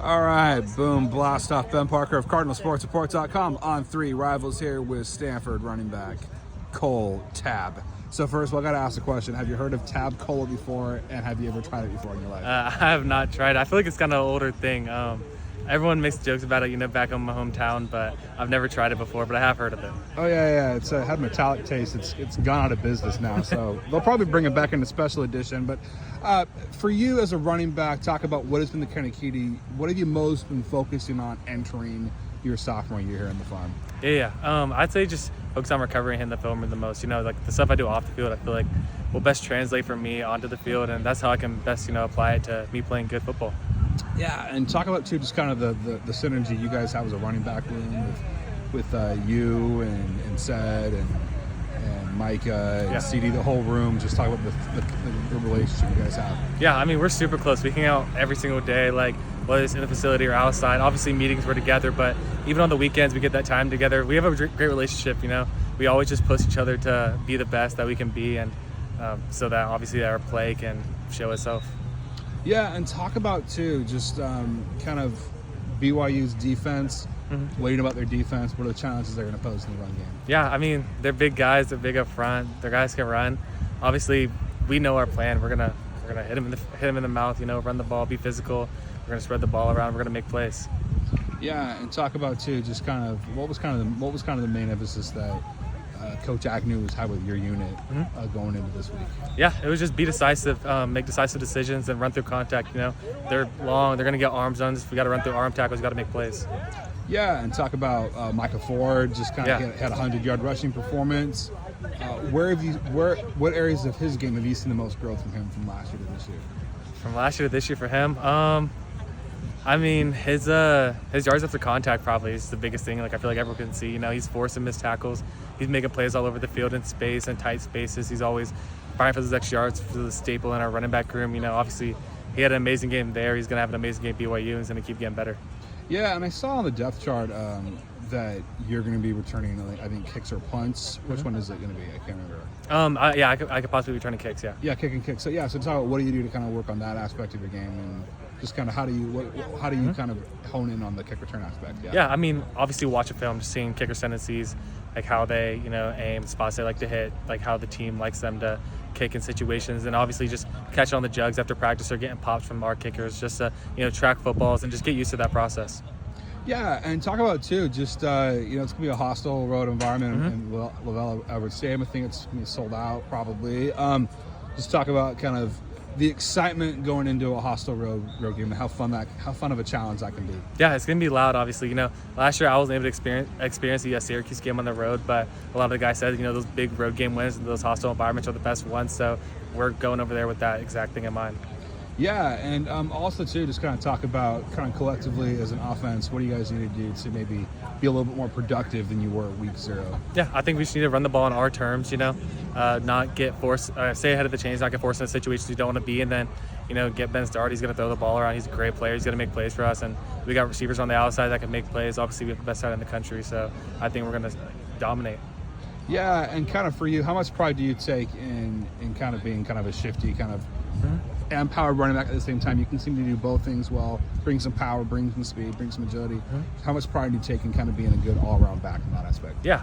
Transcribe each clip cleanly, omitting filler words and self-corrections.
All right, boom, blast off. Ben Parker of CardinalSportsReport.com on 3 Rivals here with Stanford running back Cole Tabb. So first of all, I got to ask a question. Have you heard of Tabb Cola before, and have you ever tried it before in your life? I have not tried it. I feel like it's kind of an older thing. Everyone makes jokes about it, back in my hometown, but I've never tried it before, but I have heard of it. Oh, yeah. It's had a metallic taste. It's gone out of business now, so they'll probably bring it back in a special edition. But for you as a running back, talk about what has been the kind of key to you. What have you most been focusing on entering your sophomore year here in the farm? Yeah. I'd say just focus on recovery and hitting the film the most. Like the stuff I do off the field, I feel like will best translate for me onto the field, and that's how I can best, apply it to me playing good football. Yeah, and talk about too just kind of the synergy you guys have as a running back room with you and Sed and Micah and CD, the whole room. Just talk about the relationship you guys have. Yeah, we're super close. We hang out every single day, like whether it's in the facility or outside. Obviously meetings we're together, but even on the weekends we get that time together. We have a great relationship. We always just push each other to be the best that we can be, and so that obviously our play can show itself. Yeah, and talk about too just kind of BYU's defense. What do you know about their defense? What are the challenges they're going to pose in the run game? Yeah, they're big guys. They're big up front. Their guys can run. Obviously, we know our plan. We're gonna hit them in the mouth. Run the ball, be physical. We're gonna spread the ball around. We're gonna make plays. Yeah, and talk about too just kind of what was kind of the main emphasis that Coach Agnew was had with your unit going into this week. Yeah, it was just be decisive, make decisive decisions, and run through contact. They're long, they're going to get arms on. We got to run through arm tackles, got to make plays. Yeah, and talk about Micah Ford, just kind of had a 100-yard rushing performance. What areas of his game have you seen the most growth from him from last year to this year? From last year to this year for him, his yards after contact probably is the biggest thing. I feel like everyone can see. He's forcing missed tackles. He's making plays all over the field in space and tight spaces. He's always fighting for those extra yards, for the staple in our running back room. Obviously he had an amazing game there. He's gonna have an amazing game at BYU, and he's gonna keep getting better. Yeah, and I saw on the depth chart that you're going to be returning, I think, kicks or punts. Which one is it going to be? I can't remember. I could possibly be returning kicks. Yeah. Yeah, kick and kick. So talk about what do you do to kind of work on that aspect of your game, and just kind of how do you kind of hone in on the kick return aspect? Yeah, obviously watching film, just seeing kickers' tendencies, like how they aim, spots they like to hit, like how the team likes them to kick in situations, and obviously just catch on the jugs after practice or getting pops from our kickers, just to track footballs and just get used to that process. Yeah, and talk about too, just it's gonna be a hostile road environment in Lavelle Edwards Stadium. I think it's gonna be sold out probably. Just talk about kind of the excitement going into a hostile road game, and how fun of a challenge that can be. Yeah, it's gonna be loud. Obviously, last year I wasn't able to experience the Syracuse game on the road, but a lot of the guys said those big road game wins and those hostile environments are the best ones. So we're going over there with that exact thing in mind. Yeah, and also too, just kind of talk about kind of collectively as an offense, what do you guys need to do to maybe be a little bit more productive than you were at week 0? Yeah, I think we just need to run the ball on our terms, not get forced, stay ahead of the chains, not get forced into situations you don't want to be, and then, get Ben Start. He's going to throw the ball around. He's a great player. He's going to make plays for us, and we got receivers on the outside that can make plays. Obviously, we have the best side in the country, so I think we're going to dominate. Yeah, and kind of for you, how much pride do you take in kind of being kind of a shifty kind of and power running back at the same time? You can seem to do both things well, bring some power, bring some speed, bring some agility. How much pride do you take in kind of being a good all-around back in that aspect? Yeah,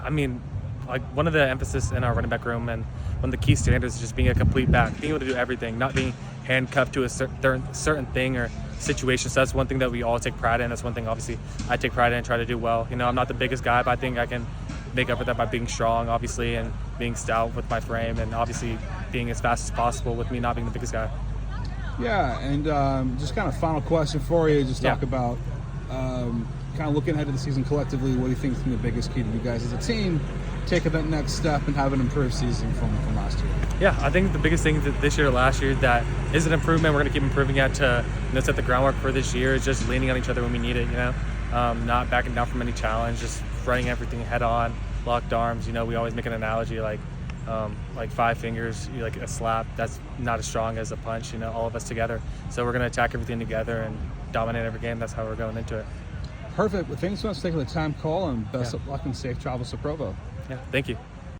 one of the emphasis in our running back room and one of the key standards is just being a complete back, being able to do everything, not being handcuffed to a certain thing or situation. So that's one thing that we all take pride in. That's one thing obviously I take pride in and try to do well. I'm not the biggest guy, but I think I can make up for that by being strong, obviously, and being stout with my frame, and obviously being as fast as possible with me not being the biggest guy. Yeah, and just kind of final question for you. Just talk about kind of looking ahead to the season collectively. What do you think is the biggest key to you guys as a team taking that next step and have an improved season from last year? Yeah, I think the biggest thing that this year or last year that is an improvement, we're going to keep improving it to set the groundwork for this year, is just leaning on each other when we need it, not backing down from any challenge, just running everything head on, locked arms. We always make an analogy like 5 fingers, like a slap, that's not as strong as a punch, all of us together. So we're going to attack everything together and dominate every game. That's how we're going into it. Perfect. Well, thanks so much for taking the time, Cole, and best of luck and safe travels to Provo. Yeah, thank you.